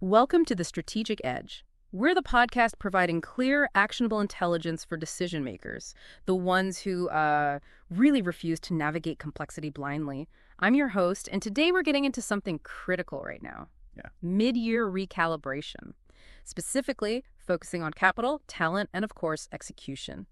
Welcome to the Strategic Edge. We're the podcast providing clear, actionable intelligence for decision makers, the ones who really refuse to navigate complexity blindly. I'm your host, and today we're getting into something critical right now. Mid-year recalibration, specifically focusing on capital, talent, and of course, execution.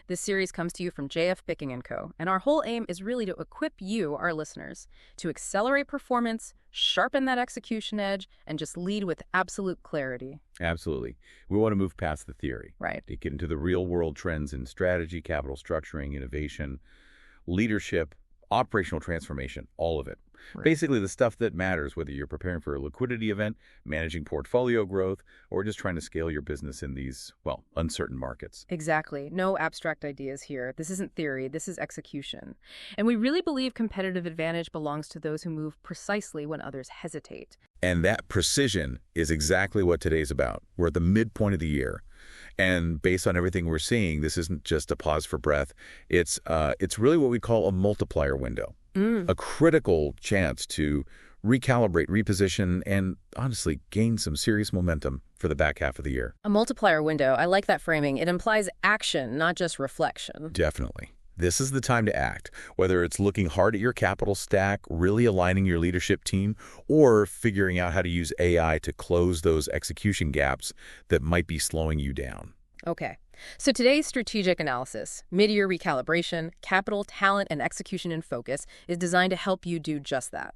This series comes to you from JF Picking & Co., and our whole aim is really to equip you, our listeners, to accelerate performance, sharpen that execution edge, and just lead with absolute clarity. Absolutely. We want to move past the theory. Right. To get into the real-world trends in strategy, capital structuring, innovation, leadership, operational transformation, all of it. Right. Basically, the stuff that matters, whether you're preparing for a liquidity event, managing portfolio growth, or just trying to scale your business in these, well, uncertain markets. Exactly. No abstract ideas here. This isn't theory. This is execution. And we really believe competitive advantage belongs to those who move precisely when others hesitate. And that precision is exactly what today's about. We're at the midpoint of the year. And based on everything we're seeing, this isn't just a pause for breath. It's really what we call a multiplier window, a critical chance to recalibrate, reposition, and honestly gain some serious momentum for the back half of the year. A multiplier window. I like that framing. It implies action, not just reflection. Definitely. This is the time to act, whether it's looking hard at your capital stack, really aligning your leadership team, or figuring out how to use AI to close those execution gaps that might be slowing you down. Okay. So today's strategic analysis, mid-year recalibration, capital, talent, and execution in focus, is designed to help you do just that.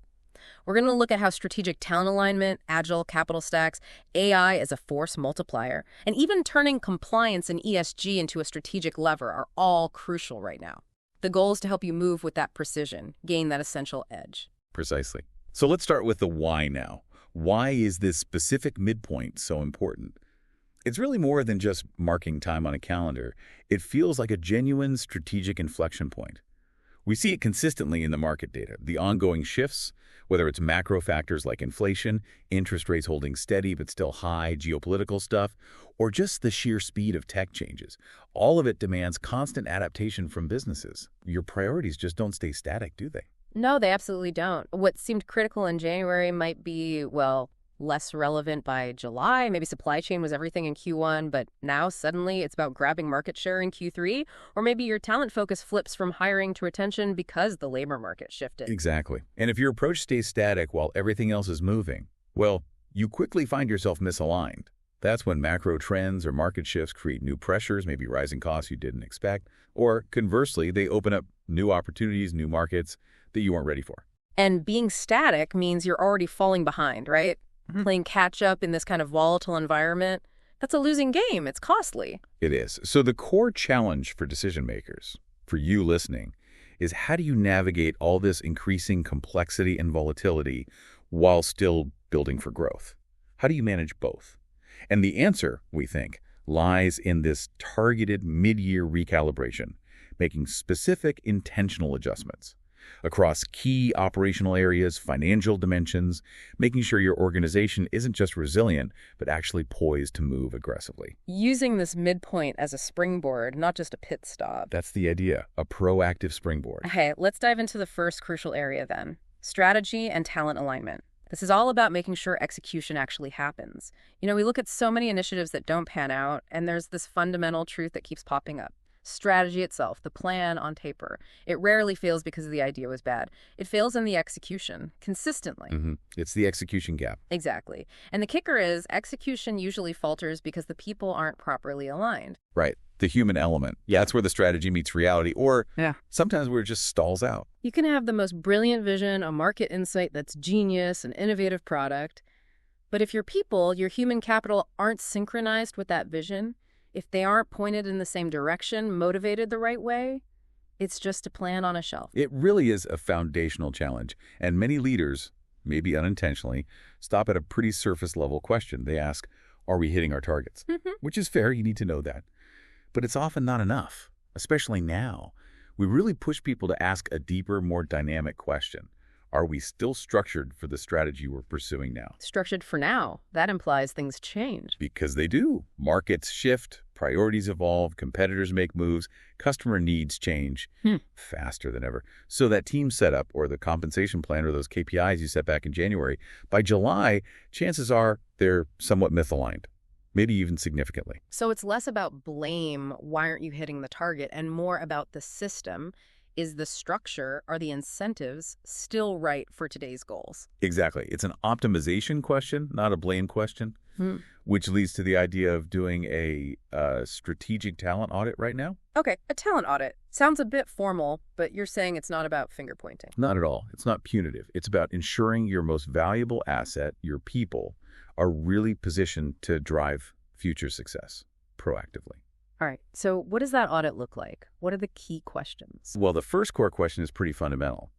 We're going to look at how strategic talent alignment, agile capital stacks, AI as a force multiplier, and even turning compliance and ESG into a strategic lever are all crucial right now. The goal is to help you move with that precision, gain that essential edge. Precisely. So let's start with the why now. Why is this specific midpoint so important? It's really more than just marking time on a calendar. It feels like a genuine strategic inflection point. We see it consistently in the market data, the ongoing shifts, whether it's macro factors like inflation, interest rates holding steady but still high, geopolitical stuff, or just the sheer speed of tech changes. All of it demands constant adaptation from businesses. Your priorities just don't stay static, do they? No, they absolutely don't. What seemed critical in January might be, well, less relevant by July. Maybe supply chain was everything in Q1, but now suddenly it's about grabbing market share in Q3. Or maybe your talent focus flips from hiring to retention because the labor market shifted. Exactly. And if your approach stays static while everything else is moving, well, you quickly find yourself misaligned. That's when macro trends or market shifts create new pressures, maybe rising costs you didn't expect, or conversely, they open up new opportunities, new markets that you weren't ready for. And being static means you're already falling behind, right? Playing catch up in this kind of volatile environment, that's a losing game. It's costly. It is. So the core challenge for decision makers, for you listening, is how do you navigate all this increasing complexity and volatility while still building for growth? How do you manage both? And the answer, we think, lies in this targeted mid-year recalibration, making specific intentional adjustments across key operational areas, financial dimensions, making sure your organization isn't just resilient, but actually poised to move aggressively. Using this midpoint as a springboard, not just a pit stop. That's the idea, a proactive springboard. Okay, let's dive into the first crucial area then, strategy and talent alignment. This is all about making sure execution actually happens. You know, we look at so many initiatives that don't pan out, and there's this fundamental truth that keeps popping up. Strategy itself, the plan on paper, it rarely fails because the idea was bad. It fails in the execution, consistently. It's the execution gap. Exactly. And the kicker is execution usually falters because the people aren't properly aligned. Right. The human element. Yeah, that's where the strategy meets reality, or sometimes where it just stalls out. You can have the most brilliant vision, a market insight that's genius, an innovative product. But if your people, your human capital, aren't synchronized with that vision, if they aren't pointed in the same direction, motivated the right way, it's just a plan on a shelf. It really is a foundational challenge. And many leaders, maybe unintentionally, stop at a pretty surface level question. They ask, are we hitting our targets? Which is fair, you need to know that. But it's often not enough, especially now. We really push people to ask a deeper, more dynamic question. Are we still structured for the strategy we're pursuing now? Structured for now. That implies things change. Because they do. Markets shift, priorities evolve, competitors make moves, customer needs change faster than ever. So that team setup or the compensation plan or those KPIs you set back in January, by July, chances are They're somewhat misaligned, maybe even significantly. So it's less about blame, why aren't you hitting the target, and more about the system. Is the structure, are the incentives still right for today's goals? Exactly. It's an optimization question, not a blame question, Hmm. which leads to the idea of doing a strategic talent audit right now. Okay, a talent audit. Sounds a bit formal, but you're saying it's not about finger pointing. Not at all. It's not punitive. It's about ensuring your most valuable asset, your people, are really positioned to drive future success proactively. All right, so what does that audit look like? What are the key questions? Well, the first core question is pretty fundamental.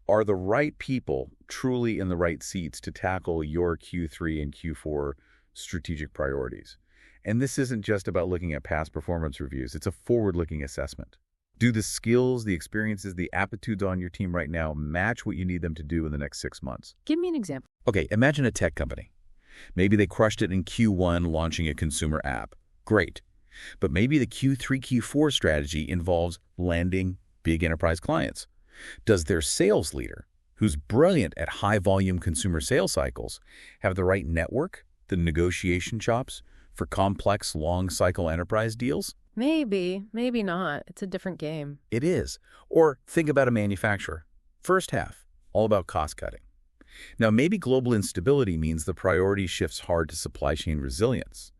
Are the right people truly in the right seats to tackle your Q3 and Q4 strategic priorities? And this isn't just about looking at past performance reviews. It's a forward-looking assessment. Do the skills, the experiences, the aptitudes on your team right now match what you need them to do in the next 6 months? Give me an example. Okay, imagine a tech company. Maybe they crushed it in Q1 launching a consumer app. Great. But maybe the Q3, Q4 strategy involves landing big enterprise clients. Does their sales leader, who's brilliant at high-volume consumer sales cycles, have the right network, the negotiation chops, for complex, long-cycle enterprise deals? Maybe, maybe not. It's a different game. It is. Or think about a manufacturer. First half, all about cost-cutting. Now, maybe global instability means the priority shifts hard to supply chain resilience.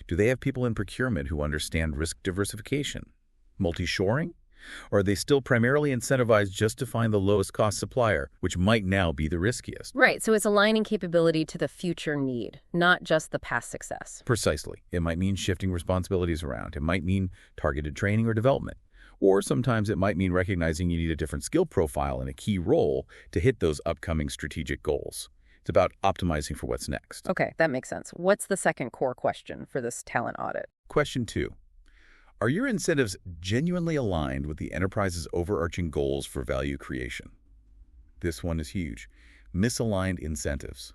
Do they have people in procurement who understand risk diversification? Multi-shoring? Or are they still primarily incentivized just to find the lowest cost supplier, which might now be the riskiest? Right, so it's aligning capability to the future need, not just the past success. Precisely. It might mean shifting responsibilities around. It might mean targeted training or development. Or sometimes it might mean recognizing you need a different skill profile in a key role to hit those upcoming strategic goals. It's about optimizing for what's next. Okay, that makes sense. What's the second core question for this talent audit? Question 2. Are your incentives genuinely aligned with the enterprise's overarching goals for value creation? This one is huge. Misaligned incentives.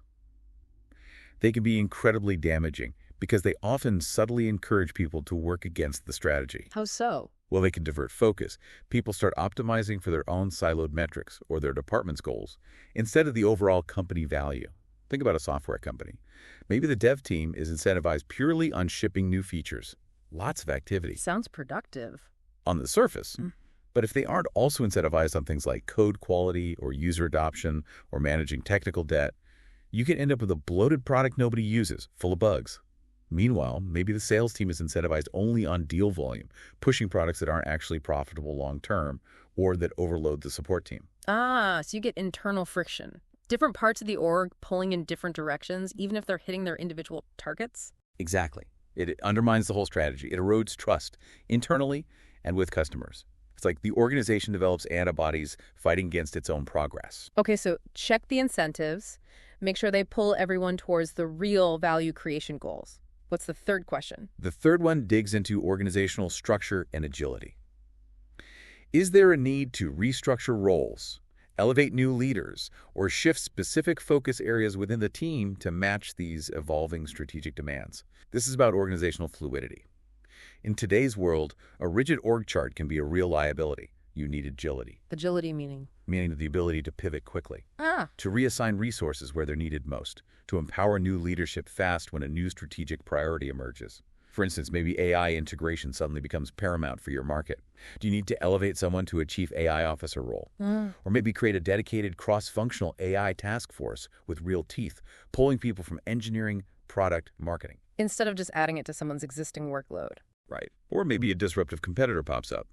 They can be incredibly damaging because they often subtly encourage people to work against the strategy. How so? Well, they can divert focus. People start optimizing for their own siloed metrics or their department's goals instead of the overall company value. Think about a software company. Maybe the dev team is incentivized purely on shipping new features. Lots of activity. Sounds productive. On the surface. But if they aren't also incentivized on things like code quality or user adoption or managing technical debt, you can end up with a bloated product nobody uses, full of bugs. Meanwhile, maybe the sales team is incentivized only on deal volume, pushing products that aren't actually profitable long-term or that overload the support team. Ah, so you get internal friction. Different parts of the org pulling in different directions, even if they're hitting their individual targets? Exactly. It undermines the whole strategy. It erodes trust internally and with customers. It's like the organization develops antibodies fighting against its own progress. Okay, so check the incentives. Make sure they pull everyone towards the real value creation goals. What's the third question? The third one digs into organizational structure and agility. Is there a need to restructure roles, elevate new leaders, or shift specific focus areas within the team to match these evolving strategic demands? This is about organizational fluidity. In today's world, a rigid org chart can be a real liability. You need agility. Agility meaning? Meaning the ability to pivot quickly, Ah, to reassign resources where they're needed most, to empower new leadership fast when a new strategic priority emerges. For instance, maybe AI integration suddenly becomes paramount for your market. Do you need to elevate someone to a chief AI officer role? Or maybe create a dedicated cross-functional AI task force with real teeth, pulling people from engineering, product, marketing. instead of just adding it to someone's existing workload. Right. Or maybe a disruptive competitor pops up.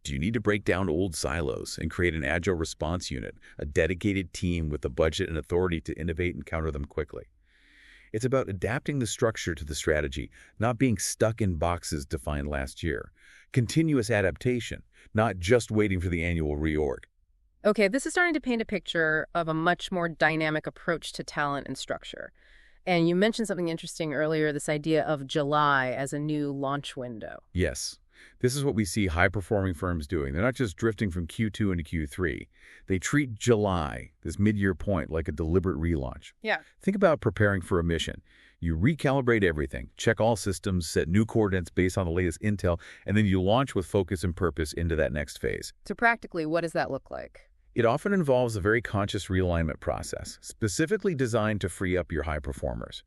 Do you need to break down old silos and create an agile response unit, a dedicated team with the budget and authority to innovate and counter them quickly? It's about adapting the structure to the strategy, not being stuck in boxes defined last year. Continuous adaptation, not just waiting for the annual reorg. Okay, this is starting to paint a picture of a much more dynamic approach to talent and structure. And you mentioned something interesting earlier, this idea of July as a new launch window. Yes, this is what we see high-performing firms doing. They're not just drifting from Q2 into Q3. They treat July, this mid-year point, like a deliberate relaunch. Yeah. Think about preparing for a mission. You recalibrate everything, check all systems, set new coordinates based on the latest intel, and then you launch with focus and purpose into that next phase. So practically, what does that look like? It often involves a very conscious realignment process, specifically designed to free up your high performers.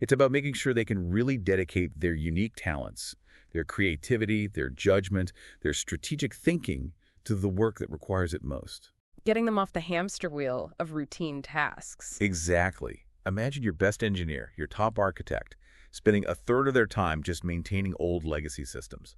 It's about making sure they can really dedicate their unique talents, their creativity, their judgment, their strategic thinking to the work that requires it most. Getting them off the hamster wheel of routine tasks. Exactly. Imagine your best engineer, your top architect, spending a third of their time just maintaining old legacy systems.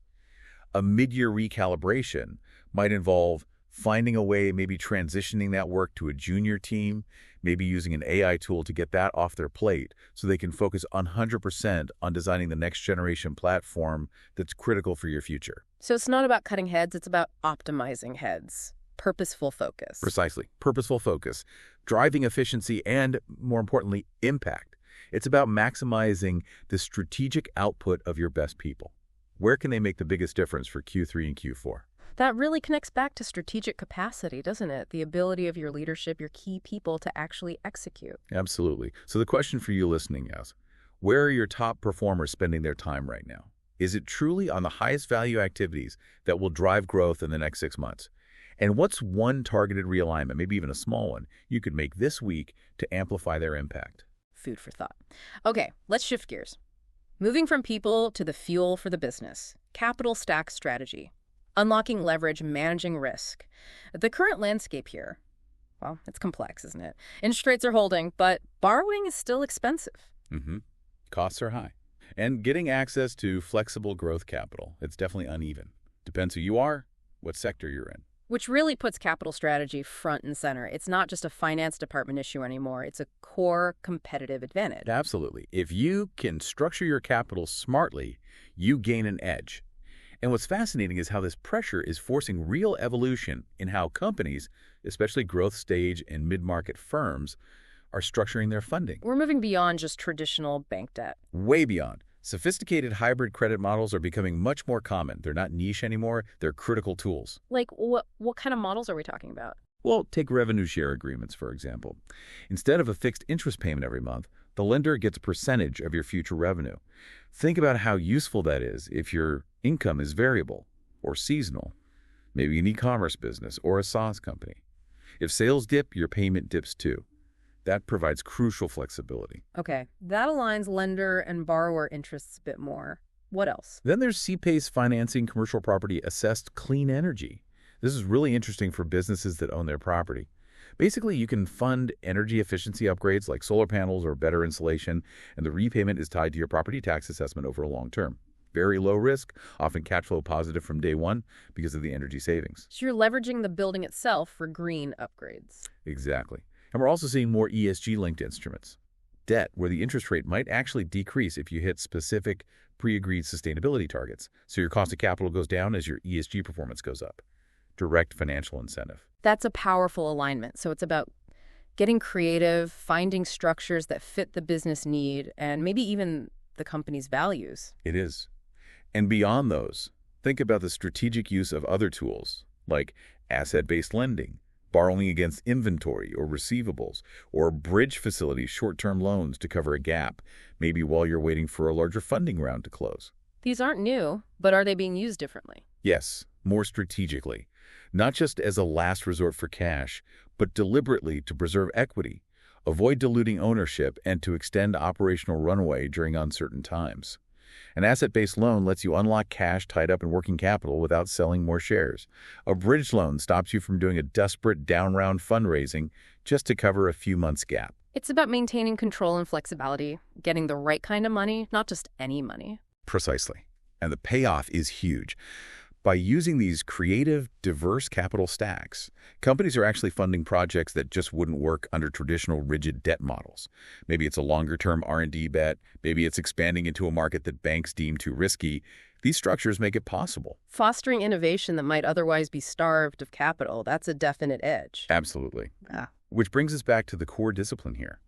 A mid-year recalibration might involve finding a way, maybe transitioning that work to a junior team, maybe using an AI tool to get that off their plate so they can focus 100% on designing the next generation platform that's critical for your future. So it's not about cutting heads, it's about optimizing heads. Purposeful focus. Precisely. Purposeful focus, driving efficiency, and, more importantly, impact. It's about maximizing the strategic output of your best people. Where can they make the biggest difference for Q3 and Q4? That really connects back to strategic capacity, doesn't it? The ability of your leadership, your key people to actually execute. Absolutely. So the question for you listening is, where are your top performers spending their time right now? Is it truly on the highest value activities that will drive growth in the next 6 months? And what's one targeted realignment, maybe even a small one, you could make this week to amplify their impact? Food for thought. Okay, let's shift gears. Moving from people to the fuel for the business. Capital stack strategy. Unlocking leverage, managing risk. The current landscape here, well, it's complex, isn't it? Interest rates are holding, but borrowing is still expensive. Costs are high. And getting access to flexible growth capital, it's definitely uneven. Depends who you are, what sector you're in. Which really puts capital strategy front and center. It's not just a finance department issue anymore. It's a core competitive advantage. Absolutely. If you can structure your capital smartly, you gain an edge. And what's fascinating is how this pressure is forcing real evolution in how companies, especially growth stage and mid-market firms, are structuring their funding. We're moving beyond just traditional bank debt. Way beyond. Sophisticated hybrid credit models are becoming much more common. They're not niche anymore. They're critical tools. Like, what kind of models are we talking about? Well, take revenue share agreements, for example. Instead of a fixed interest payment every month, the lender gets a percentage of your future revenue. Think about how useful that is if your income is variable or seasonal, maybe an e-commerce business or a SaaS company. If sales dip, your payment dips too. That provides crucial flexibility. Okay, that aligns lender and borrower interests a bit more. What else? Then there's CPACE financing commercial property assessed clean energy. This is really interesting for businesses that own their property. Basically, you can fund energy efficiency upgrades like solar panels or better insulation, and the repayment is tied to your property tax assessment over a long term. Very low risk, often cash flow positive from day one because of the energy savings. So you're leveraging the building itself for green upgrades. Exactly. And we're also seeing more ESG-linked instruments. Debt, where the interest rate might actually decrease if you hit specific pre-agreed sustainability targets. So your cost of capital goes down as your ESG performance goes up. Direct financial incentive. That's a powerful alignment. So it's about getting creative, finding structures that fit the business need, and maybe even the company's values. It is. And beyond those, think about the strategic use of other tools, like asset-based lending, borrowing against inventory or receivables, or bridge facilities, short-term loans to cover a gap, maybe while you're waiting for a larger funding round to close. These aren't new, but are they being used differently? Yes, more strategically. Not just as a last resort for cash, but deliberately to preserve equity, avoid diluting ownership, and to extend operational runway during uncertain times. An asset-based loan lets you unlock cash tied up in working capital without selling more shares. A bridge loan stops you from doing a desperate down-round fundraising just to cover a few months' gap. It's about maintaining control and flexibility, getting the right kind of money, not just any money. Precisely. And the payoff is huge. By using these creative, diverse capital stacks, companies are actually funding projects that just wouldn't work under traditional rigid debt models. Maybe it's a longer-term R&D bet. Maybe it's expanding into a market that banks deem too risky. These structures make it possible. Fostering innovation that might otherwise be starved of capital, that's a definite edge. Absolutely. Which brings us back to the core discipline here.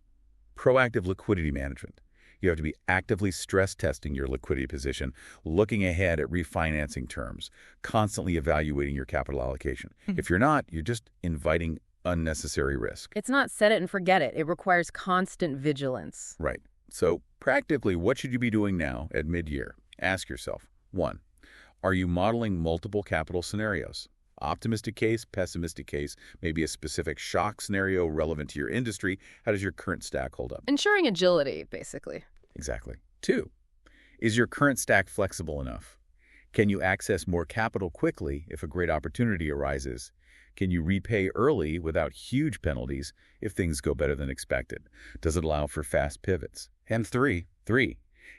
Proactive liquidity management. You have to be actively stress testing your liquidity position, looking ahead at refinancing terms, constantly evaluating your capital allocation. If you're not, you're just inviting unnecessary risk. It's not set it and forget it. It requires constant vigilance. Right. So practically, what should you be doing now at mid-year? Ask yourself, 1, are you modeling multiple capital scenarios? Optimistic case, pessimistic case, maybe a specific shock scenario relevant to your industry. How does your current stack hold up? Ensuring agility, basically. Exactly. 2, is your current stack flexible enough? Can you access more capital quickly if a great opportunity arises? Can you repay early without huge penalties if things go better than expected? Does it allow for fast pivots? And 3,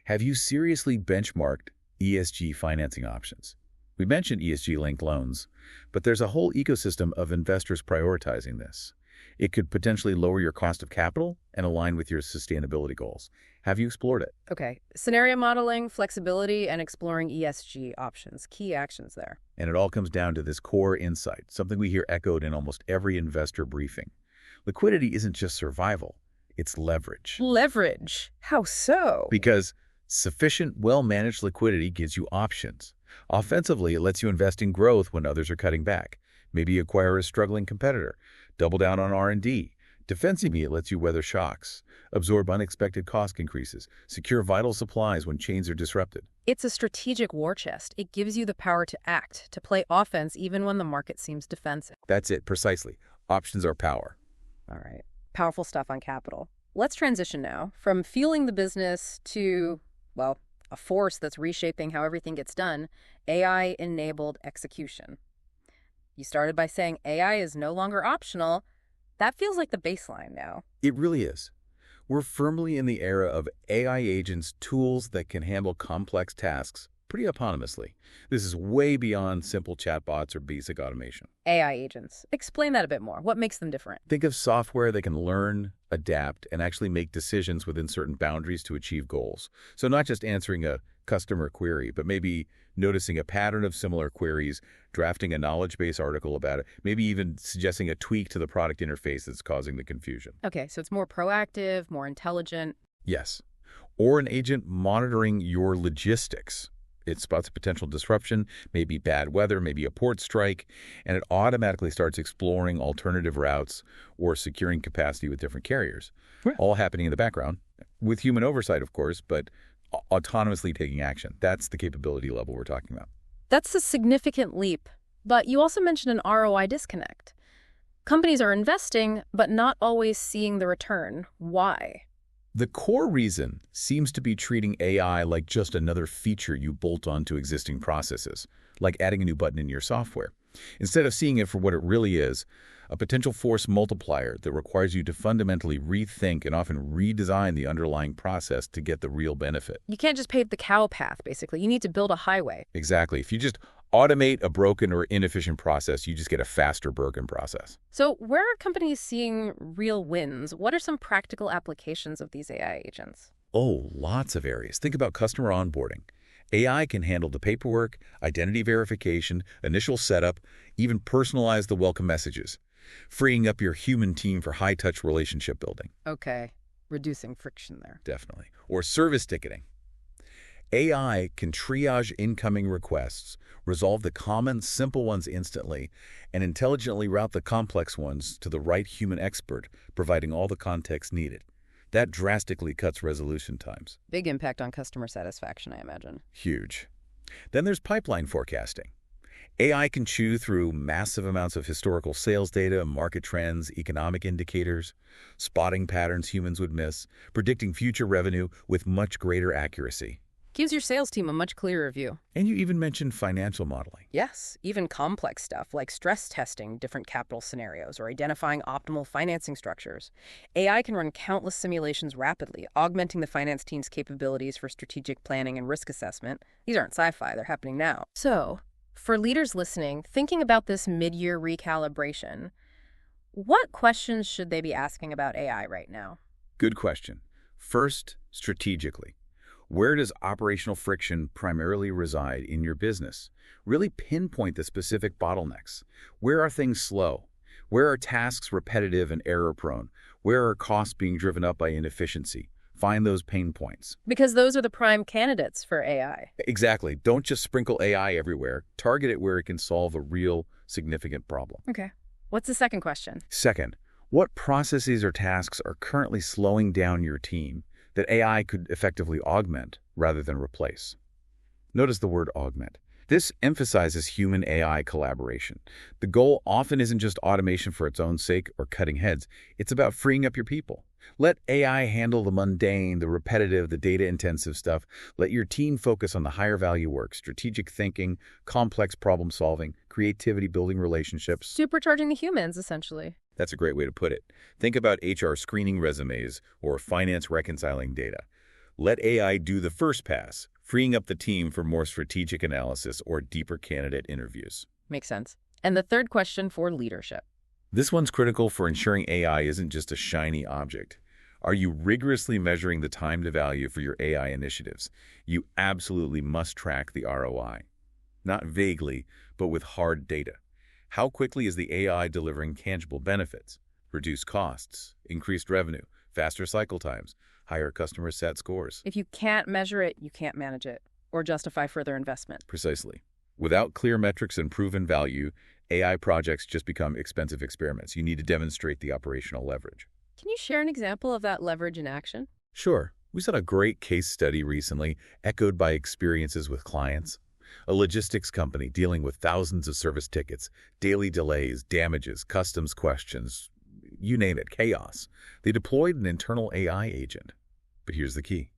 have you seriously benchmarked ESG financing options? We mentioned ESG-linked loans, but there's a whole ecosystem of investors prioritizing this. It could potentially lower your cost of capital and align with your sustainability goals. Have you explored it? Okay. Scenario modeling, flexibility, and exploring ESG options. Key actions there. And it all comes down to this core insight, something we hear echoed in almost every investor briefing. Liquidity isn't just survival, it's leverage. Leverage. How so? Because sufficient, well-managed liquidity gives you options. Offensively, it lets you invest in growth when others are cutting back. Maybe acquire a struggling competitor. Double down on R&D. Defensively, it lets you weather shocks, absorb unexpected cost increases, secure vital supplies when chains are disrupted. It's a strategic war chest. It gives you the power to act, to play offense even when the market seems defensive. That's it, precisely. Options are power. All right. Powerful stuff on capital. Let's transition now from fueling the business to, well, a force that's reshaping how everything gets done, AI-enabled execution. You started by saying AI is no longer optional. That feels like the baseline now. It really is. We're firmly in the era of AI agents, tools that can handle complex tasks pretty autonomously. This is way beyond simple chatbots or basic automation. AI agents. Explain that a bit more. What makes them different? Think of software that can learn, adapt, and actually make decisions within certain boundaries to achieve goals. So not just answering a customer query, but maybe noticing a pattern of similar queries, drafting a knowledge base article about it, maybe even suggesting a tweak to the product interface that's causing the confusion. Okay, so it's more proactive, more intelligent. Yes. Or an agent monitoring your logistics. It spots a potential disruption, maybe bad weather, maybe a port strike, and it automatically starts exploring alternative routes or securing capacity with different carriers. Right. All happening in the background, with human oversight, of course, but autonomously taking action. That's the capability level we're talking about. That's a significant leap. But you also mentioned an ROI disconnect. Companies are investing, but not always seeing the return. Why? The core reason seems to be treating AI like just another feature you bolt onto existing processes, like adding a new button in your software. Instead of seeing it for what it really is, a potential force multiplier that requires you to fundamentally rethink and often redesign the underlying process to get the real benefit. You can't just pave the cow path, basically. You need to build a highway. Exactly. If you just automate a broken or inefficient process, you just get a faster broken process. So where are companies seeing real wins? What are some practical applications of these AI agents? Oh, lots of areas. Think about customer onboarding. AI can handle the paperwork, identity verification, initial setup, even personalize the welcome messages, freeing up your human team for high-touch relationship building. Okay, reducing friction there. Definitely. Or service ticketing. AI can triage incoming requests, resolve the common, simple ones instantly, and intelligently route the complex ones to the right human expert, providing all the context needed. That drastically cuts resolution times. Big impact on customer satisfaction, I imagine. Huge. Then there's pipeline forecasting. AI can chew through massive amounts of historical sales data, market trends, economic indicators, spotting patterns humans would miss, predicting future revenue with much greater accuracy. Gives your sales team a much clearer view. And you even mentioned financial modeling. Yes, even complex stuff like stress testing different capital scenarios or identifying optimal financing structures. AI can run countless simulations rapidly, augmenting the finance team's capabilities for strategic planning and risk assessment. These aren't sci-fi, they're happening now. So, for leaders listening, thinking about this mid-year recalibration, what questions should they be asking about AI right now? Good question. First, strategically. Where does operational friction primarily reside in your business? Really pinpoint the specific bottlenecks. Where are things slow? Where are tasks repetitive and error-prone? Where are costs being driven up by inefficiency? Find those pain points. Because those are the prime candidates for AI. Exactly. Don't just sprinkle AI everywhere. Target it where it can solve a real, significant problem. Okay. What's the second question? Second, what processes or tasks are currently slowing down your team that AI could effectively augment rather than replace? Notice the word augment. This emphasizes human-AI collaboration. The goal often isn't just automation for its own sake or cutting heads. It's about freeing up your people. Let AI handle the mundane, the repetitive, the data-intensive stuff. Let your team focus on the higher-value work, strategic thinking, complex problem-solving, creativity, building relationships. Supercharging the humans, essentially. That's a great way to put it. Think about HR screening resumes or finance reconciling data. Let AI do the first pass, freeing up the team for more strategic analysis or deeper candidate interviews. Makes sense. And the third question for leadership. This one's critical for ensuring AI isn't just a shiny object. Are you rigorously measuring the time to value for your AI initiatives? You absolutely must track the ROI. Not vaguely, but with hard data. How quickly is the AI delivering tangible benefits? Reduced costs, increased revenue, faster cycle times, higher customer sat scores. If you can't measure it, you can't manage it or justify further investment. Precisely. Without clear metrics and proven value, AI projects just become expensive experiments. You need to demonstrate the operational leverage. Can you share an example of that leverage in action? Sure. We saw a great case study recently, echoed by experiences with clients. A logistics company dealing with thousands of service tickets, daily delays, damages, customs questions, you name it, chaos. They deployed an internal AI agent. But here's the key.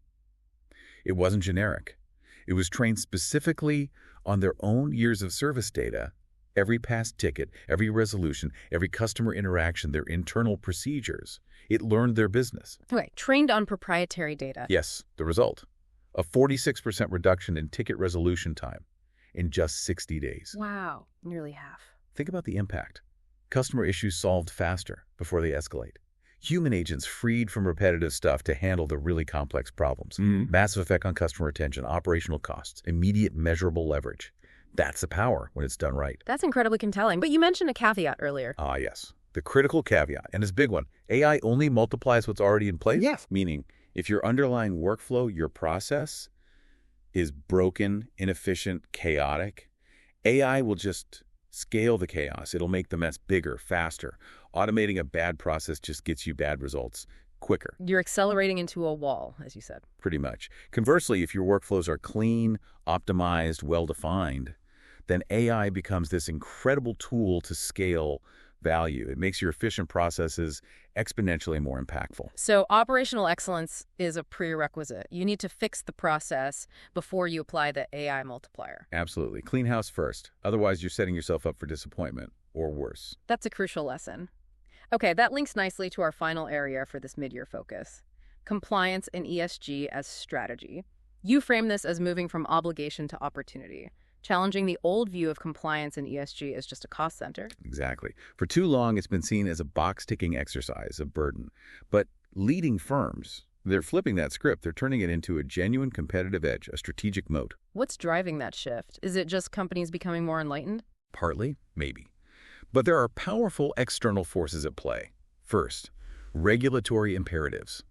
It wasn't generic. It was trained specifically on their own years of service data, every past ticket, every resolution, every customer interaction, their internal procedures. It learned their business. Okay, trained on proprietary data. Yes, the result. A 46% reduction in ticket resolution time in just 60 days. Wow, nearly half. Think about the impact. Customer issues solved faster before they escalate. Human agents freed from repetitive stuff to handle the really complex problems. Massive effect on customer retention, operational costs, immediate measurable leverage. That's the power when it's done right. That's incredibly compelling. But you mentioned a caveat earlier. Ah, yes. The critical caveat, and it's a big one. AI only multiplies what's already in place? Yes. Meaning, if your underlying workflow, your process, is broken, inefficient, chaotic, AI will just scale the chaos. It'll make the mess bigger, faster. Automating a bad process just gets you bad results quicker. You're accelerating into a wall, as you said. Pretty much. Conversely, if your workflows are clean, optimized, well-defined, then AI becomes this incredible tool to scale value. It makes your efficient processes exponentially more impactful. So operational excellence is a prerequisite. You need to fix the process before you apply the AI multiplier. Absolutely. Clean house first. Otherwise, you're setting yourself up for disappointment or worse. That's a crucial lesson. Okay, that links nicely to our final area for this mid-year focus. Compliance and ESG as strategy. You frame this as moving from obligation to opportunity, challenging the old view of compliance and ESG as just a cost center. Exactly. For too long, it's been seen as a box-ticking exercise, a burden. But leading firms, they're flipping that script. They're turning it into a genuine competitive edge, a strategic moat. What's driving that shift? Is it just companies becoming more enlightened? Partly, maybe. But there are powerful external forces at play. First, regulatory imperatives.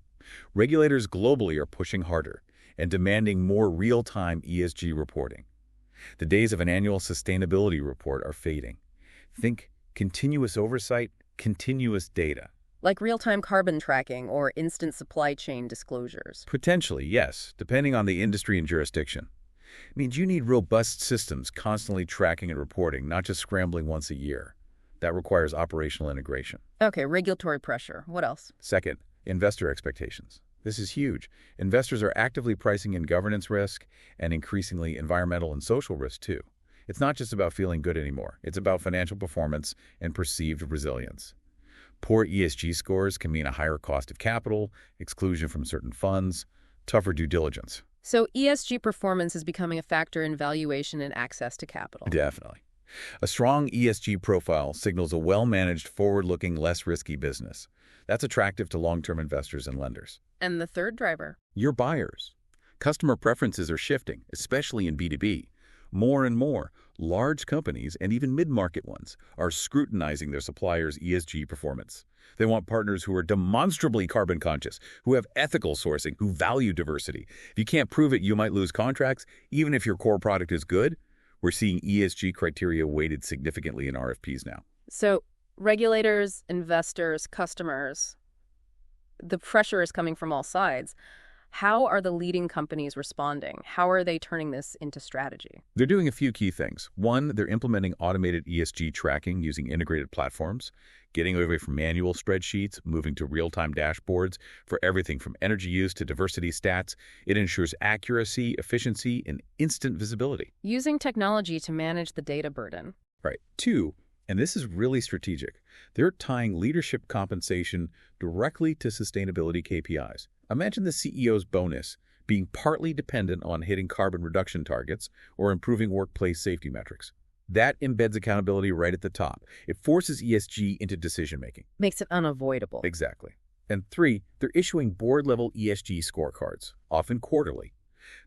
Regulators globally are pushing harder and demanding more real-time ESG reporting. The days of an annual sustainability report are fading. Think continuous oversight, continuous data. Like real-time carbon tracking or instant supply chain disclosures. Potentially, yes, depending on the industry and jurisdiction. It means you need robust systems constantly tracking and reporting, not just scrambling once a year. That requires operational integration. Okay, regulatory pressure. What else? Second, investor expectations. This is huge. Investors are actively pricing in governance risk and increasingly environmental and social risk too. It's not just about feeling good anymore. It's about financial performance and perceived resilience. Poor ESG scores can mean a higher cost of capital, exclusion from certain funds, tougher due diligence. So ESG performance is becoming a factor in valuation and access to capital. Definitely. A strong ESG profile signals a well-managed, forward-looking, less risky business. That's attractive to long-term investors and lenders. And the third driver? Your buyers. Customer preferences are shifting, especially in B2B. More and more, large companies and even mid-market ones are scrutinizing their suppliers' ESG performance. They want partners who are demonstrably carbon conscious, who have ethical sourcing, who value diversity. If you can't prove it, you might lose contracts, even if your core product is good. We're seeing ESG criteria weighted significantly in RFPs now. So regulators, investors, customers, the pressure is coming from all sides. How are the leading companies responding? How are they turning this into strategy? They're doing a few key things. One, they're implementing automated ESG tracking using integrated platforms, getting away from manual spreadsheets, moving to real-time dashboards for everything from energy use to diversity stats. It ensures accuracy, efficiency, and instant visibility. Using technology to manage the data burden. Right. Two, and this is really strategic, they're tying leadership compensation directly to sustainability KPIs. Imagine the CEO's bonus being partly dependent on hitting carbon reduction targets or improving workplace safety metrics. That embeds accountability right at the top. It forces ESG into decision-making. Makes it unavoidable. Exactly. And three, they're issuing board-level ESG scorecards, often quarterly.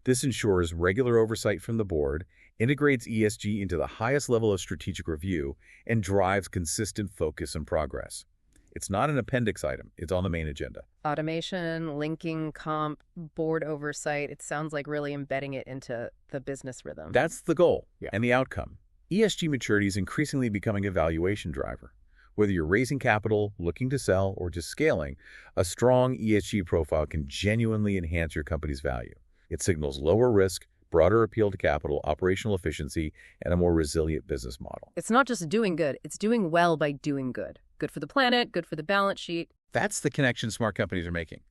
This ensures regular oversight from the board, integrates ESG into the highest level of strategic review, and drives consistent focus and progress. It's not an appendix item. It's on the main agenda. Automation, linking comp, board oversight. It sounds like really embedding it into the business rhythm. That's the goal and the outcome. ESG maturity is increasingly becoming a valuation driver. Whether you're raising capital, looking to sell, or just scaling, a strong ESG profile can genuinely enhance your company's value. It signals lower risk, broader appeal to capital, operational efficiency, and a more resilient business model. It's not just doing good, it's doing well by doing good. Good for the planet, good for the balance sheet. That's the connection smart companies are making.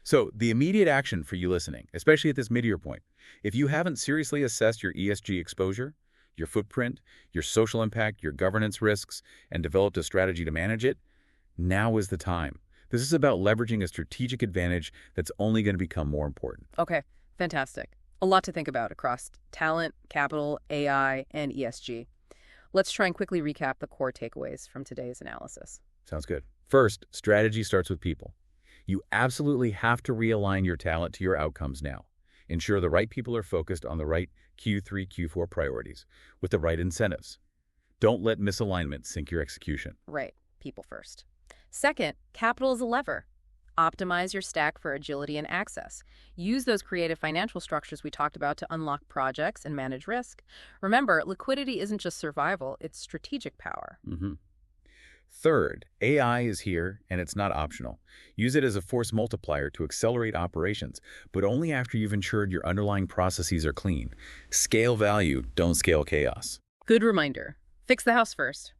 So the immediate action for you listening, especially at this mid-year point, if you haven't seriously assessed your ESG exposure, your footprint, your social impact, your governance risks, and developed a strategy to manage it, now is the time. This is about leveraging a strategic advantage that's only going to become more important. Okay, fantastic. A lot to think about across talent, capital, AI, and ESG. Let's try and quickly recap the core takeaways from today's analysis. Sounds good. First, strategy starts with people. You absolutely have to realign your talent to your outcomes now. Ensure the right people are focused on the right Q3, Q4 priorities with the right incentives. Don't let misalignment sink your execution. Right, people first. Second, capital is a lever. Optimize your stack for agility and access. Use those creative financial structures we talked about to unlock projects and manage risk. Remember, liquidity isn't just survival, it's strategic power. Third, AI is here and it's not optional. Use it as a force multiplier to accelerate operations, but only after you've ensured your underlying processes are clean. Scale value, don't scale chaos. Good reminder. Fix the house first.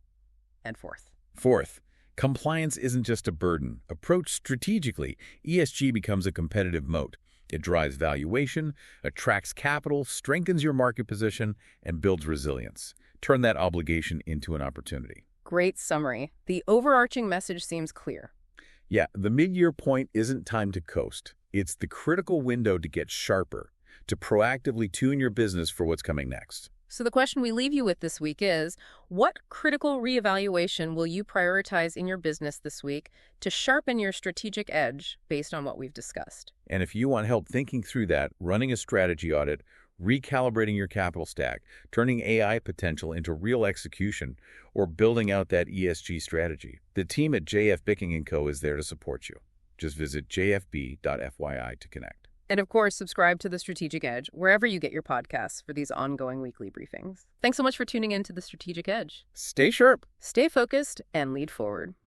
And Fourth, compliance isn't just a burden. Approach strategically. ESG becomes a competitive moat. It drives valuation, attracts capital, strengthens your market position, and builds resilience. Turn that obligation into an opportunity. Great summary. The overarching message seems clear. Yeah, the mid-year point isn't time to coast. It's the critical window to get sharper, to proactively tune your business for what's coming next. So the question we leave you with this week is, what critical reevaluation will you prioritize in your business this week to sharpen your strategic edge based on what we've discussed? And if you want help thinking through that, running a strategy audit, recalibrating your capital stack, turning AI potential into real execution, or building out that ESG strategy, the team at JF Bicking & Co. is there to support you. Just visit jfb.fyi to connect. And of course, subscribe to The Strategic Edge wherever you get your podcasts for these ongoing weekly briefings. Thanks so much for tuning in to The Strategic Edge. Stay sharp. Stay focused and lead forward.